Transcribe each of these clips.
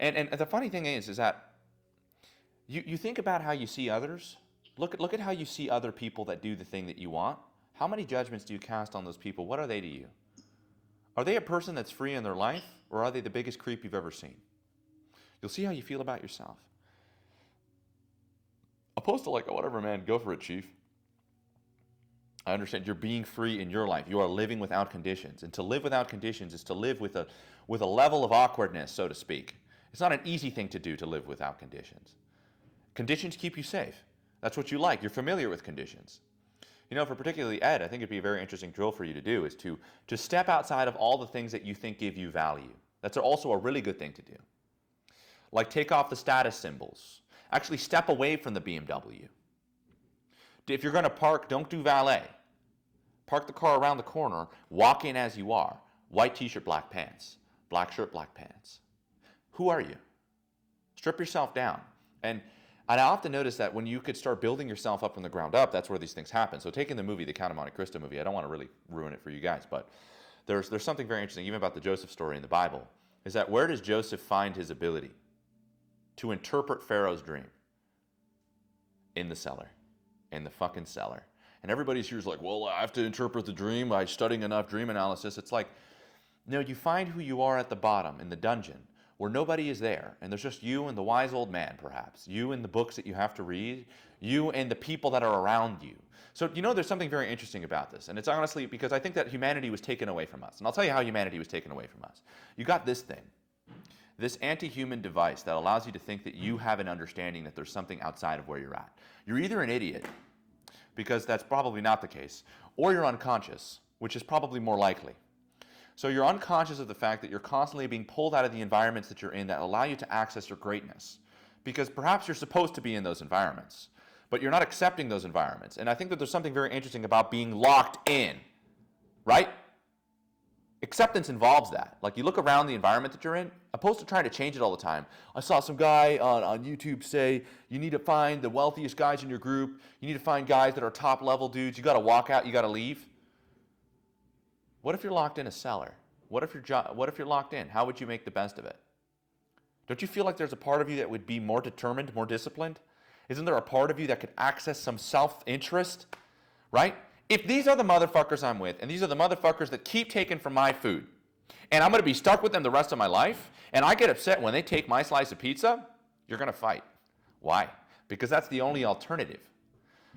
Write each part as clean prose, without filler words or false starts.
And the funny thing is that you think about how you see others. Look at how you see other people that do the thing that you want. How many judgments do you cast on those people? What are they to you? Are they a person that's free in their life, or are they the biggest creep you've ever seen? You'll see how you feel about yourself. Opposed to like, oh, whatever, man, go for it, chief. I understand you're being free in your life. You are living without conditions. And to live without conditions is to live with a level of awkwardness, so to speak. It's not an easy thing to do to live without conditions. Conditions keep you safe. That's what you like. You're familiar with conditions. You know, for particularly Ed, I think it'd be a very interesting drill for you to do is to step outside of all the things that you think give you value. That's also a really good thing to do. Like take off the status symbols. Actually step away from the BMW. If you're going to park, don't do valet. Park the car around the corner, walk in as you are. White t-shirt, black pants. Black shirt, black pants. Who are you? Strip yourself down. And I often notice that when you could start building yourself up from the ground up, that's where these things happen. So taking the movie, the Count of Monte Cristo movie, I don't want to really ruin it for you guys, but there's something very interesting, even about the Joseph story in the Bible, is that where does Joseph find his ability to interpret Pharaoh's dream? In the cellar. In the fucking cellar. And everybody's here is like, well, I have to interpret the dream by studying enough dream analysis. It's like, no, you find who you are at the bottom in the dungeon where nobody is there, and there's just you and the wise old man, perhaps. You and the books that you have to read. You and the people that are around you. So, you know, there's something very interesting about this, and it's honestly because I think that humanity was taken away from us. And I'll tell you how humanity was taken away from us. You got this thing, this anti-human device that allows you to think that you have an understanding that there's something outside of where you're at. You're either an idiot, because that's probably not the case, or you're unconscious, which is probably more likely. So you're unconscious of the fact that you're constantly being pulled out of the environments that you're in that allow you to access your greatness. Because perhaps you're supposed to be in those environments, but you're not accepting those environments. And I think that there's something very interesting about being locked in, right? Acceptance involves that. Like you look around the environment that you're in, opposed to trying to change it all the time. I saw some guy on YouTube say, you need to find the wealthiest guys in your group. You need to find guys that are top level dudes. You got to walk out, you got to leave. What if you're locked in a cellar? What if you're locked in? How would you make the best of it? Don't you feel like there's a part of you that would be more determined, more disciplined? Isn't there a part of you that could access some self-interest, right? If these are the motherfuckers I'm with, and these are the motherfuckers that keep taking from my food, and I'm going to be stuck with them the rest of my life, and I get upset when they take my slice of pizza, you're going to fight. Why? Because that's the only alternative.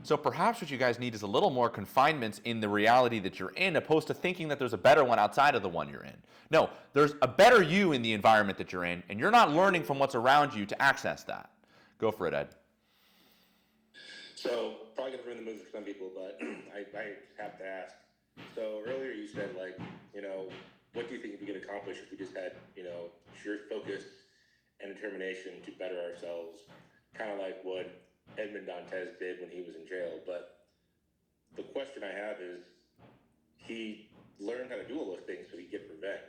So perhaps what you guys need is a little more confinements in the reality that you're in, opposed to thinking that there's a better one outside of the one you're in. No, there's a better you in the environment that you're in, and you're not learning from what's around you to access that. Go for it, Ed. So, probably going to ruin the movie for some people, but I have to ask. So, earlier you said, like, you know, what do you think we could accomplish if we just had, you know, sheer focus and determination to better ourselves, kind of like what Edmond Dantes did when he was in jail. But the question I have is, he learned how to do all those things so he could get revenge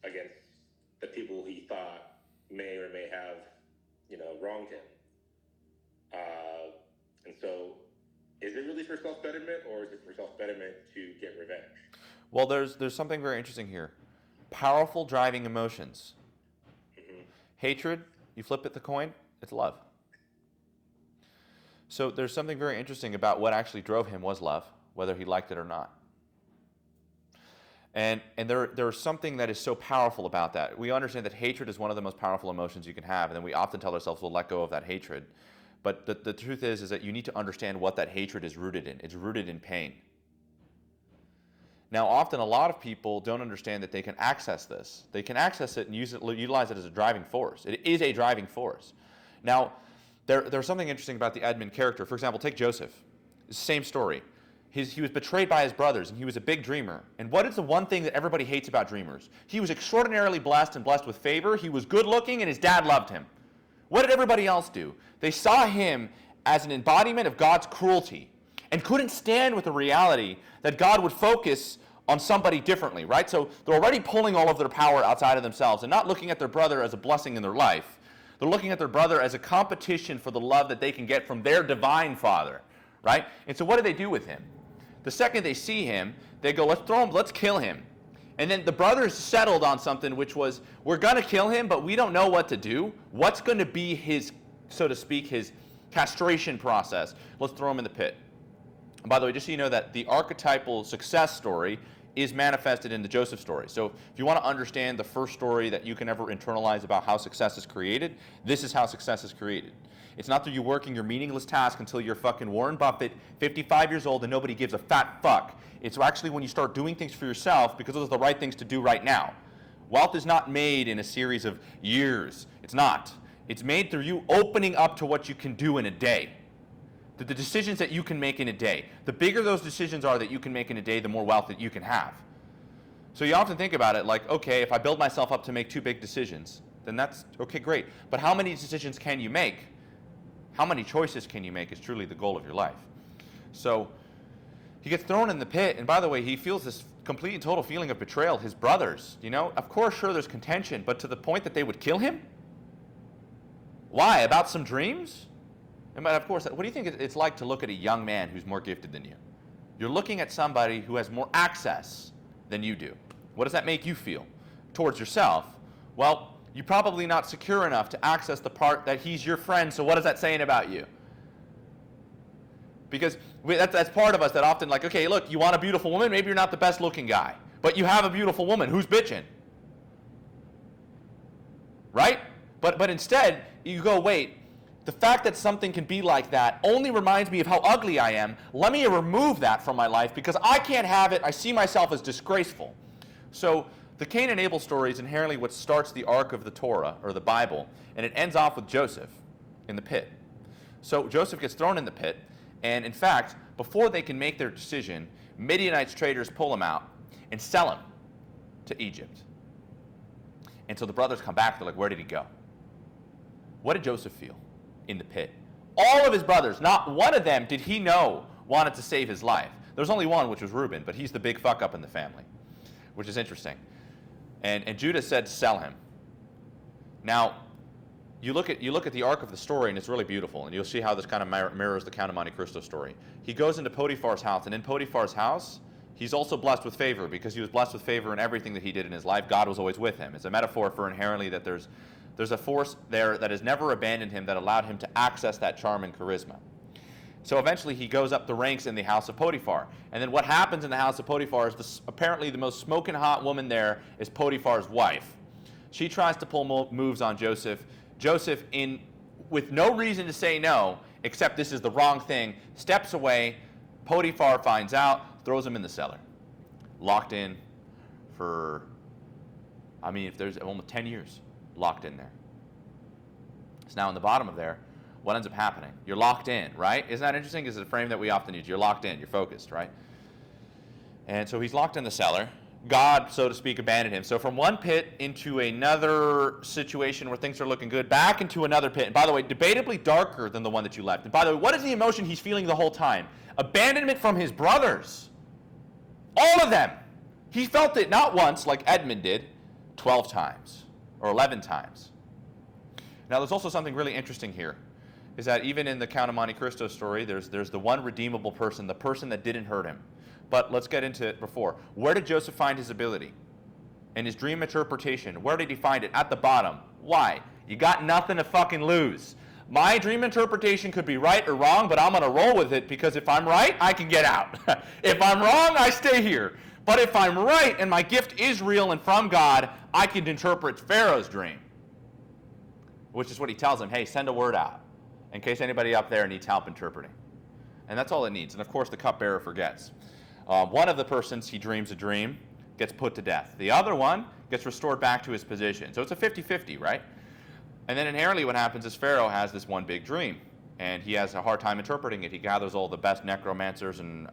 against the people he thought may or may have, you know, wronged him. And so, is it really for self-betterment, or is it for self-betterment to get revenge? Well, there's something very interesting here. Powerful driving emotions. Mm-hmm. Hatred, you flip it the coin, it's love. So there's something very interesting about what actually drove him was love, whether he liked it or not. And there's something that is so powerful about that. We understand that hatred is one of the most powerful emotions you can have, and then we often tell ourselves we'll let go of that hatred. But the truth is that you need to understand what that hatred is rooted in. It's rooted in pain. Now, often a lot of people don't understand that they can access this. They can access it and utilize it as a driving force. It is a driving force. Now, there's something interesting about the Edmund character. For example, take Joseph. Same story. He was betrayed by his brothers, and he was a big dreamer. And what is the one thing that everybody hates about dreamers? He was extraordinarily blessed and blessed with favor. He was good looking, and his dad loved him. What did everybody else do? They saw him as an embodiment of God's cruelty and couldn't stand with the reality that God would focus on somebody differently, right? So they're already pulling all of their power outside of themselves and not looking at their brother as a blessing in their life. They're looking at their brother as a competition for the love that they can get from their divine father, right? And so what do they do with him? The second they see him, they go, let's kill him. And then the brothers settled on something, which was, we're going to kill him, but we don't know what to do. What's going to be his, so to speak, his castration process? Let's throw him in the pit. And by the way, just so you know that the archetypal success story is manifested in the Joseph story. So if you want to understand the first story that you can ever internalize about how success is created, this is how success is created. It's not through you working your meaningless task until you're fucking Warren Buffett, 55 years old, and nobody gives a fat fuck. It's actually when you start doing things for yourself because those are the right things to do right now. Wealth is not made in a series of years. It's not. It's made through you opening up to what you can do in a day. The decisions that you can make in a day. The bigger those decisions are that you can make in a day, the more wealth that you can have. So you often think about it like, okay, if I build myself up to make 2 big decisions, then that's, okay, great. But how many decisions can you make? How many choices can you make is truly the goal of your life. So he gets thrown in the pit, and by the way, he feels this complete and total feeling of betrayal. His brothers, of course, sure, there's contention, but to the point that they would kill him? Why? About some dreams? And of course, what do you think it's like to look at a young man who's more gifted than you? You're looking at somebody who has more access than you do. What does that make you feel towards yourself? Well, you're probably not secure enough to access the part that he's your friend, so what is that saying about you? Because that's part of us that often like, okay, look, you want a beautiful woman? Maybe you're not the best looking guy, but you have a beautiful woman. Who's bitching? Right? But instead, you go, wait, the fact that something can be like that only reminds me of how ugly I am. Let me remove that from my life because I can't have it. I see myself as disgraceful. So the Cain and Abel story is inherently what starts the arc of the Torah, or the Bible, and it ends off with Joseph in the pit. So Joseph gets thrown in the pit, and in fact, before they can make their decision, Midianites traders pull him out and sell him to Egypt. And so the brothers come back, they're like, where did he go? What did Joseph feel in the pit? All of his brothers, not one of them did he know wanted to save his life. There was only one, which was Reuben, but he's the big fuck up in the family, which is interesting. And Judah said to sell him. Now, you look at the arc of the story, and it's really beautiful, and you'll see how this kind of mirrors the Count of Monte Cristo story. He goes into Potiphar's house, and in Potiphar's house, he's also blessed with favor, because he was blessed with favor in everything that he did in his life. God was always with him. It's a metaphor for inherently that there's a force there that has never abandoned him that allowed him to access that charm and charisma. So eventually he goes up the ranks in the house of Potiphar. And then what happens in the house of Potiphar is apparently the most smoking hot woman there is Potiphar's wife. She tries to pull moves on Joseph. Joseph, with no reason to say no, except this is the wrong thing, steps away. Potiphar finds out, throws him in the cellar. Locked in for, if there's almost 10 years locked in there. So now in the bottom of there, what ends up happening? You're locked in, right? Isn't that interesting? It's a frame that we often use. You're locked in. You're focused, right? And so he's locked in the cellar. God, so to speak, abandoned him. So from one pit into another situation where things are looking good, back into another pit. And by the way, debatably darker than the one that you left. And by the way, what is the emotion he's feeling the whole time? Abandonment from his brothers. All of them. He felt it not once, like Edmund did, 12 times or 11 times. Now, there's also something really interesting here. Is that even in the Count of Monte Cristo story, there's the one redeemable person, the person that didn't hurt him. But let's get into it before. Where did Joseph find his ability? In his dream interpretation. Where did he find it? At the bottom. Why? You got nothing to fucking lose. My dream interpretation could be right or wrong, but I'm going to roll with it because if I'm right, I can get out. If I'm wrong, I stay here. But if I'm right and my gift is real and from God, I can interpret Pharaoh's dream. Which is what he tells him, hey, send a word out in case anybody up there needs help interpreting. And that's all it needs. And of course, the cupbearer forgets. One of the persons he dreams a dream gets put to death. The other one gets restored back to his position. So it's a 50-50, right? And then inherently what happens is Pharaoh has this one big dream. And he has a hard time interpreting it. He gathers all the best necromancers and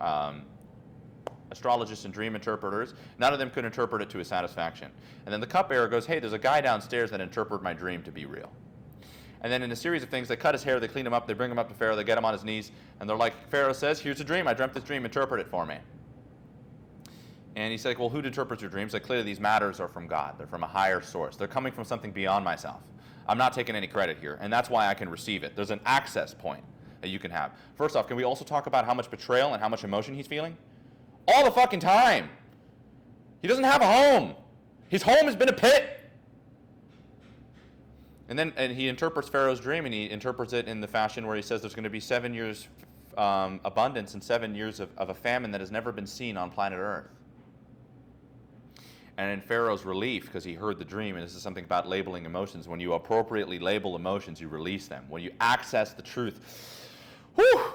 astrologists and dream interpreters. None of them could interpret it to his satisfaction. And then the cupbearer goes, hey, there's a guy downstairs that interpreted my dream to be real. And then in a series of things, they cut his hair, they clean him up, they bring him up to Pharaoh, they get him on his knees, and they're like, Pharaoh says, here's a dream, I dreamt this dream, interpret it for me. And he's like, well, who interprets your dreams? Like, clearly these matters are from God. They're from a higher source. They're coming from something beyond myself. I'm not taking any credit here, and that's why I can receive it. There's an access point that you can have. First off, can we also talk about how much betrayal and how much emotion he's feeling? All the fucking time. He doesn't have a home. His home has been a pit. And he interprets Pharaoh's dream, and he interprets it in the fashion where he says there's going to be 7 years abundance and 7 years of a famine that has never been seen on planet Earth. And in Pharaoh's relief, because he heard the dream, and this is something about labeling emotions, when you appropriately label emotions, you release them. When you access the truth,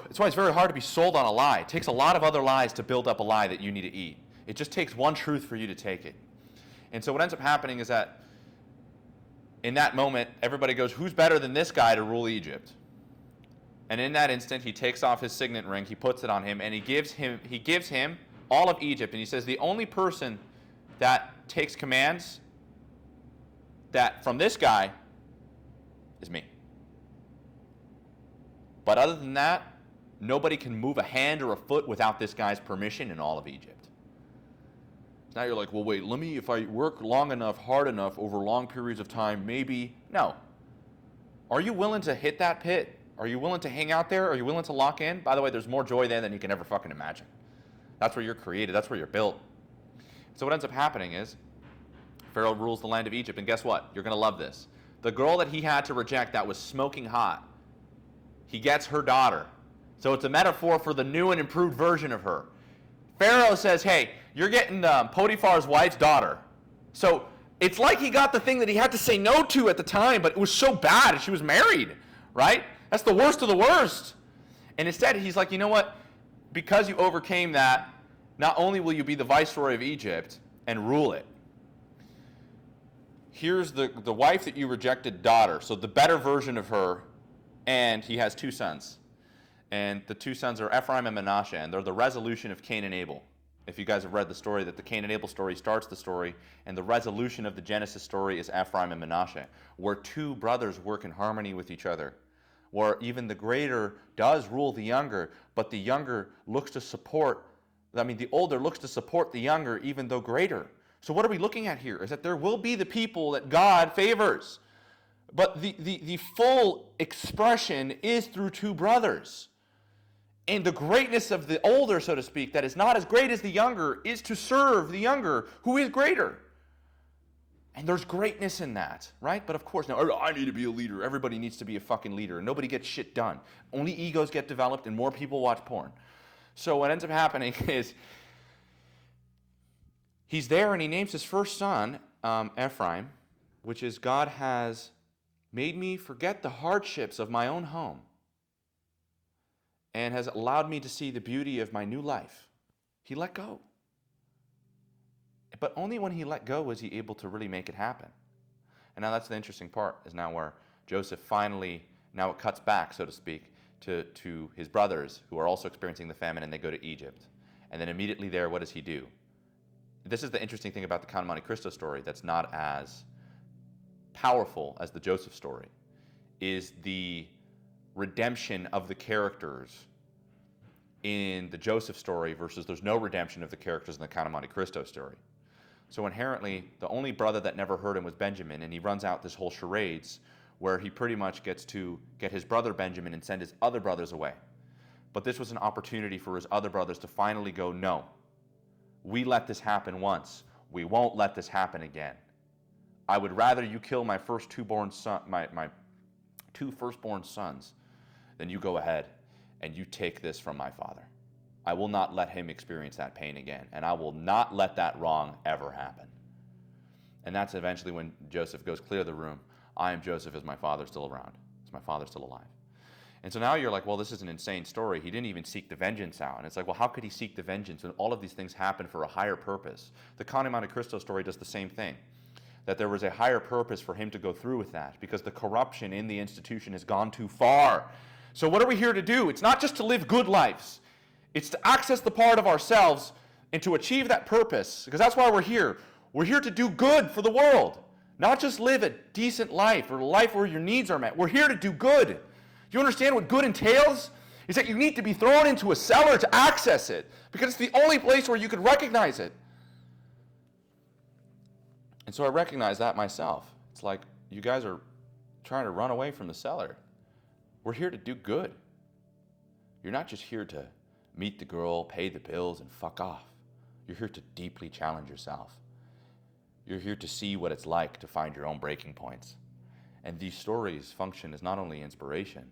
it's why it's very hard to be sold on a lie. It takes a lot of other lies to build up a lie that you need to eat. It just takes one truth for you to take it. And so what ends up happening is that in that moment, everybody goes, who's better than this guy to rule Egypt? And in that instant, he takes off his signet ring, he puts it on him, and he gives him all of Egypt. And he says, the only person that takes commands from this guy is me. But other than that, nobody can move a hand or a foot without this guy's permission in all of Egypt. Now you're like, well, wait, if I work long enough, hard enough, over long periods of time, maybe. No. Are you willing to hit that pit? Are you willing to hang out there? Are you willing to lock in? By the way, there's more joy there than you can ever fucking imagine. That's where you're created. That's where you're built. So what ends up happening is Pharaoh rules the land of Egypt, and guess what? You're going to love this. The girl that he had to reject that was smoking hot, he gets her daughter. So it's a metaphor for the new and improved version of her. Pharaoh says, hey, you're getting Potiphar's wife's daughter. So it's like he got the thing that he had to say no to at the time, but it was so bad. She was married, right? That's the worst of the worst. And instead, he's like, you know what? Because you overcame that, not only will you be the viceroy of Egypt and rule it, here's the wife that you rejected daughter, so the better version of her, and he has 2 sons. And the 2 sons are Ephraim and Manasseh, and they're the resolution of Cain and Abel. If you guys have read the story, that the Cain and Abel story starts the story, and the resolution of the Genesis story is Ephraim and Manasseh, where 2 brothers work in harmony with each other, where even the greater does rule the younger, but the younger looks to support, the older looks to support the younger, even though greater. So what are we looking at here? Is that there will be the people that God favors, but the full expression is through 2 brothers. And the greatness of the older, so to speak, that is not as great as the younger, is to serve the younger, who is greater. And there's greatness in that, right? But of course, now, I need to be a leader. Everybody needs to be a fucking leader. And nobody gets shit done. Only egos get developed and more people watch porn. So what ends up happening is he's there and he names his first son, Ephraim, which is God has made me forget the hardships of my own home and has allowed me to see the beauty of my new life. He let go. But only when he let go was he able to really make it happen. And now that's the interesting part, is now where Joseph finally, now it cuts back, so to speak, to his brothers who are also experiencing the famine, and they go to Egypt. And then immediately there, what does he do? This is the interesting thing about the Count of Monte Cristo story that's not as powerful as the Joseph story, is the redemption of the characters in the Joseph story versus there's no redemption of the characters in the Count of Monte Cristo story. So inherently, the only brother that never heard him was Benjamin, and he runs out this whole charades where he pretty much gets to get his brother Benjamin and send his other brothers away. But this was an opportunity for his other brothers to finally go, no, we let this happen once. We won't let this happen again. I would rather you kill my first 2 firstborn sons than you go ahead and you take this from my father. I will not let him experience that pain again, and I will not let that wrong ever happen. And that's eventually when Joseph goes clear the room. I am Joseph. Is my father still around? Is my father still alive? And so now you're like, well, this is an insane story. He didn't even seek the vengeance out. And it's like, well, how could he seek the vengeance when all of these things happen for a higher purpose? The Count of Monte Cristo story does the same thing, that there was a higher purpose for him to go through with that because the corruption in the institution has gone too far. So what are we here to do? It's not just to live good lives. It's to access the part of ourselves and to achieve that purpose, because that's why we're here. We're here to do good for the world, not just live a decent life or a life where your needs are met. We're here to do good. Do you understand what good entails? Is that you need to be thrown into a cellar to access it, because it's the only place where you can recognize it. And so I recognize that myself. It's like, you guys are trying to run away from the cellar. We're here to do good. You're not just here to meet the girl, pay the bills, and fuck off. You're here to deeply challenge yourself. You're here to see what it's like to find your own breaking points. And these stories function as not only inspiration,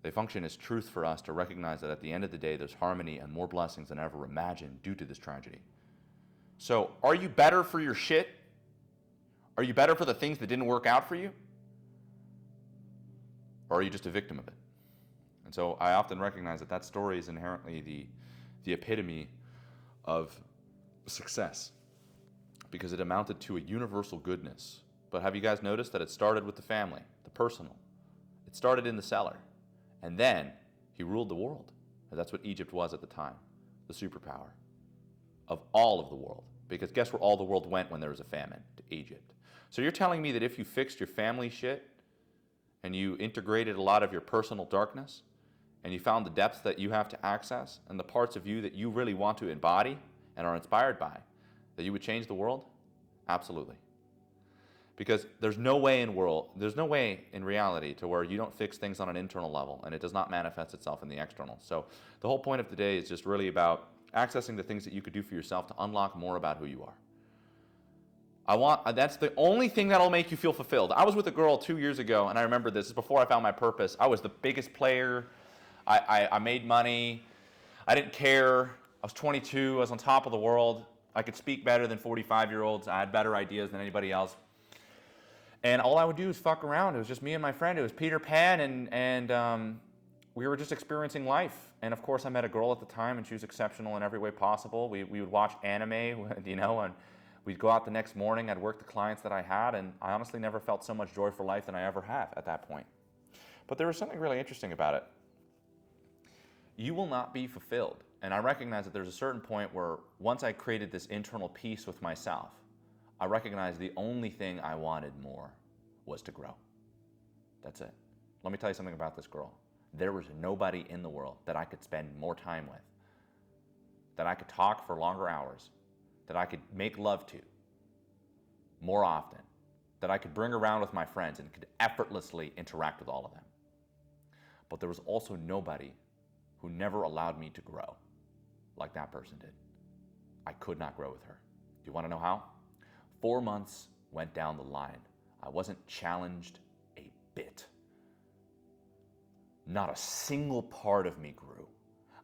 they function as truth for us to recognize that at the end of the day, there's harmony and more blessings than ever imagined due to this tragedy. So, are you better for your shit? Are you better for the things that didn't work out for you? Or are you just a victim of it? And so I often recognize that that story is inherently the epitome of success, because it amounted to a universal goodness. But have you guys noticed that it started with the family, the personal? It started in the cellar. And then he ruled the world. And that's what Egypt was at the time, the superpower of all of the world. Because guess where all the world went when there was a famine? To Egypt. So you're telling me that if you fixed your family shit and you integrated a lot of your personal darkness and you found the depths that you have to access and the parts of you that you really want to embody and are inspired by, that you would change the world? Absolutely. Because there's no way in reality to where you don't fix things on an internal level and it does not manifest itself in the external. So the whole point of today is just really about accessing the things that you could do for yourself to unlock more about who you are. That's the only thing that'll make you feel fulfilled. I was with a girl 2 years ago, and I remember this is before I found my purpose. I was the biggest player. I made money. I didn't care. I was 22. I was on top of the world. I could speak better than 45-year-olds. I had better ideas than anybody else. And all I would do is fuck around. It was just me and my friend. It was Peter Pan, and we were just experiencing life. And of course, I met a girl at the time, and she was exceptional in every way possible. We would watch anime, and we'd go out the next morning. I'd work the clients that I had, and I honestly never felt so much joy for life than I ever have at that point. But there was something really interesting about it. You will not be fulfilled. And I recognize that there's a certain point where once I created this internal peace with myself, I recognized the only thing I wanted more was to grow. That's it. Let me tell you something about this girl. There was nobody in the world that I could spend more time with, that I could talk for longer hours, that I could make love to more often, that I could bring around with my friends and could effortlessly interact with all of them. But there was also nobody who never allowed me to grow like that person did. I could not grow with her. Do you want to know how? 4 months went down the line. I wasn't challenged a bit. Not a single part of me grew.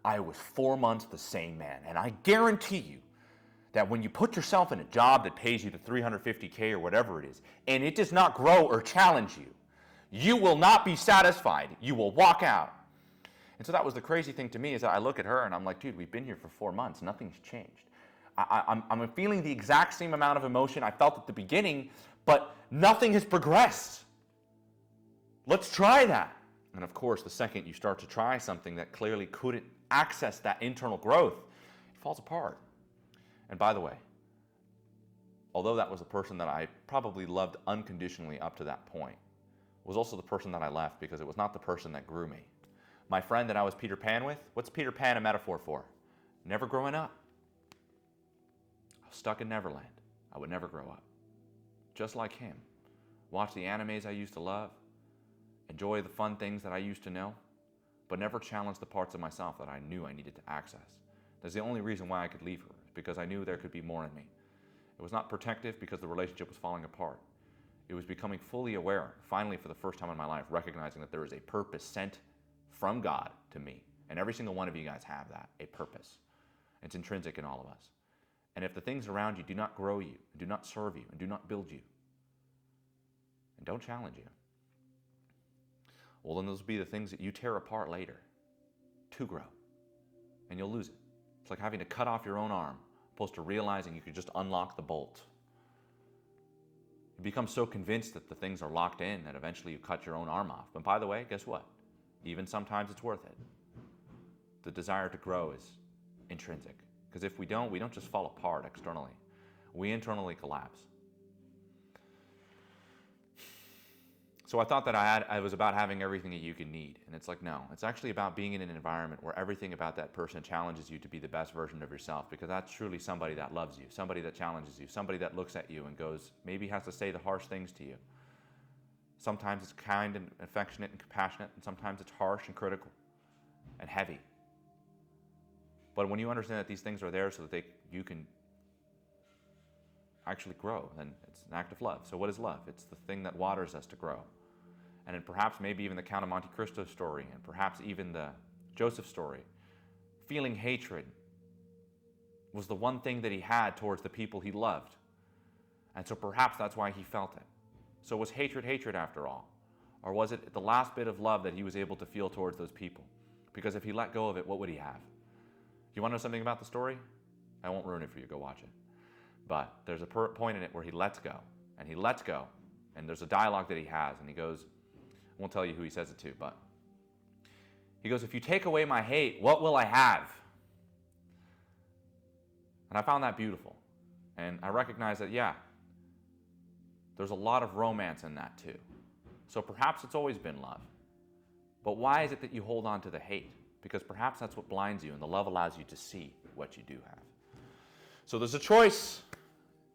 I was 4 months the same man. And I guarantee you that when you put yourself in a job that pays you the $350K or whatever it is, and it does not grow or challenge you, you will not be satisfied. You will walk out. And so that was the crazy thing to me, is that I look at her and I'm like, dude, we've been here for 4 months. Nothing's changed. I'm feeling the exact same amount of emotion I felt at the beginning, but nothing has progressed. Let's try that. And of course, the second you start to try something that clearly couldn't access that internal growth, it falls apart. And by the way, although that was the person that I probably loved unconditionally up to that point, was also the person that I left because it was not the person that grew me. My friend that I was Peter Pan with, what's Peter Pan a metaphor for? Never growing up. I was stuck in Neverland. I would never grow up. Just like him. Watch the animes I used to love. Enjoy the fun things that I used to know. But never challenge the parts of myself that I knew I needed to access. That's the only reason why I could leave her, is because I knew there could be more in me. It was not protective because the relationship was falling apart. It was becoming fully aware, finally for the first time in my life, recognizing that there is a purpose sent from God to me. And every single one of you guys have that, a purpose. It's intrinsic in all of us. And if the things around you do not grow you, and do not serve you, and do not build you, and don't challenge you, well, then those will be the things that you tear apart later to grow. And you'll lose it. It's like having to cut off your own arm, opposed to realizing you could just unlock the bolt. You become so convinced that the things are locked in that eventually you cut your own arm off. But by the way, guess what? Even sometimes it's worth it. The desire to grow is intrinsic. Because if we don't just fall apart externally. We internally collapse. So I thought that I was about having everything that you can need. And it's like, no. It's actually about being in an environment where everything about that person challenges you to be the best version of yourself. Because that's truly somebody that loves you. Somebody that challenges you. Somebody that looks at you and goes, maybe has to say the harsh things to you. Sometimes it's kind and affectionate and compassionate. And sometimes it's harsh and critical and heavy. But when you understand that these things are there so that you can actually grow, then it's an act of love. So what is love? It's the thing that waters us to grow. And then perhaps maybe even the Count of Monte Cristo story, and perhaps even the Joseph story, feeling hatred was the one thing that he had towards the people he loved. And so perhaps that's why he felt it. So was hatred after all? Or was it the last bit of love that he was able to feel towards those people? Because if he let go of it, what would he have? You want to know something about the story? I won't ruin it for you. Go watch it. But there's a point in it where he lets go. And he lets go. And there's a dialogue that he has. And he goes, I won't tell you who he says it to, but he goes, if you take away my hate, what will I have? And I found that beautiful. And I recognize that, yeah, there's a lot of romance in that too. So perhaps it's always been love. But why is it that you hold on to the hate? Because perhaps that's what blinds you, and the love allows you to see what you do have. So there's a choice,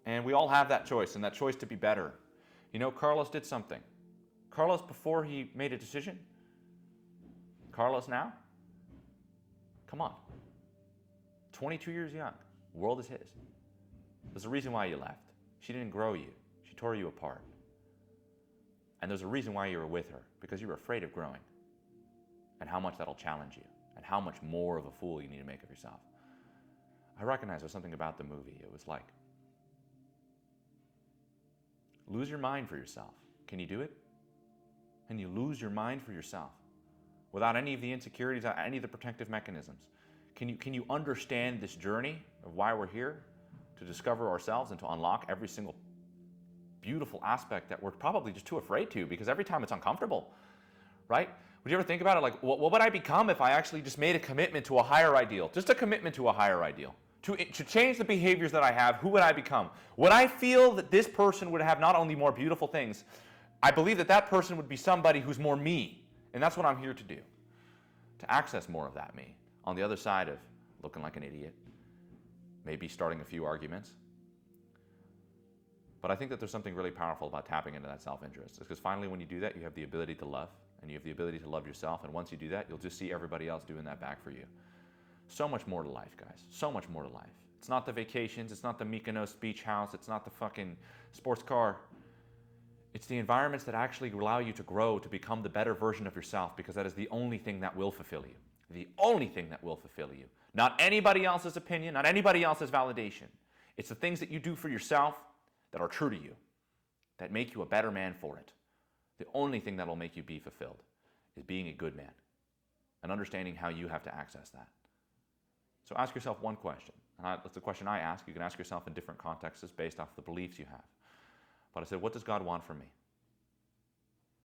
and we all have that choice, and that choice to be better. You know, Carlos did something. Carlos, before he made a decision, Carlos now, come on. 22 years young. The world is his. There's a reason why you left. She didn't grow you. She tore you apart. And there's a reason why you were with her, because you were afraid of growing and how much that'll challenge you and how much more of a fool you need to make of yourself. I recognize there's something about the movie. It was like, lose your mind for yourself. Can you do it? Can you lose your mind for yourself without any of the insecurities, without any of the protective mechanisms? Can you understand this journey of why we're here? To discover ourselves and to unlock every single beautiful aspect that we're probably just too afraid to, because every time it's uncomfortable, right? Would you ever think about it like, what would I become if I actually just made a commitment to a higher ideal? Just a commitment to a higher ideal. To change the behaviors that I have, who would I become? Would I feel that this person would have not only more beautiful things, I believe that that person would be somebody who's more me. And that's what I'm here to do. To access more of that me. On the other side of looking like an idiot. Maybe starting a few arguments. But I think that there's something really powerful about tapping into that self-interest. Because finally when you do that, you have the ability to love. And you have the ability to love yourself. And once you do that, you'll just see everybody else doing that back for you. So much more to life, guys. So much more to life. It's not the vacations. It's not the Mykonos beach house. It's not the fucking sports car. It's the environments that actually allow you to grow, to become the better version of yourself, because that is the only thing that will fulfill you. The only thing that will fulfill you. Not anybody else's opinion, not anybody else's validation. It's the things that you do for yourself that are true to you, that make you a better man for it. The only thing that will make you be fulfilled is being a good man and understanding how you have to access that. So ask yourself one question. That's the question I ask. You can ask yourself in different contexts based off the beliefs you have. But I said, what does God want from me?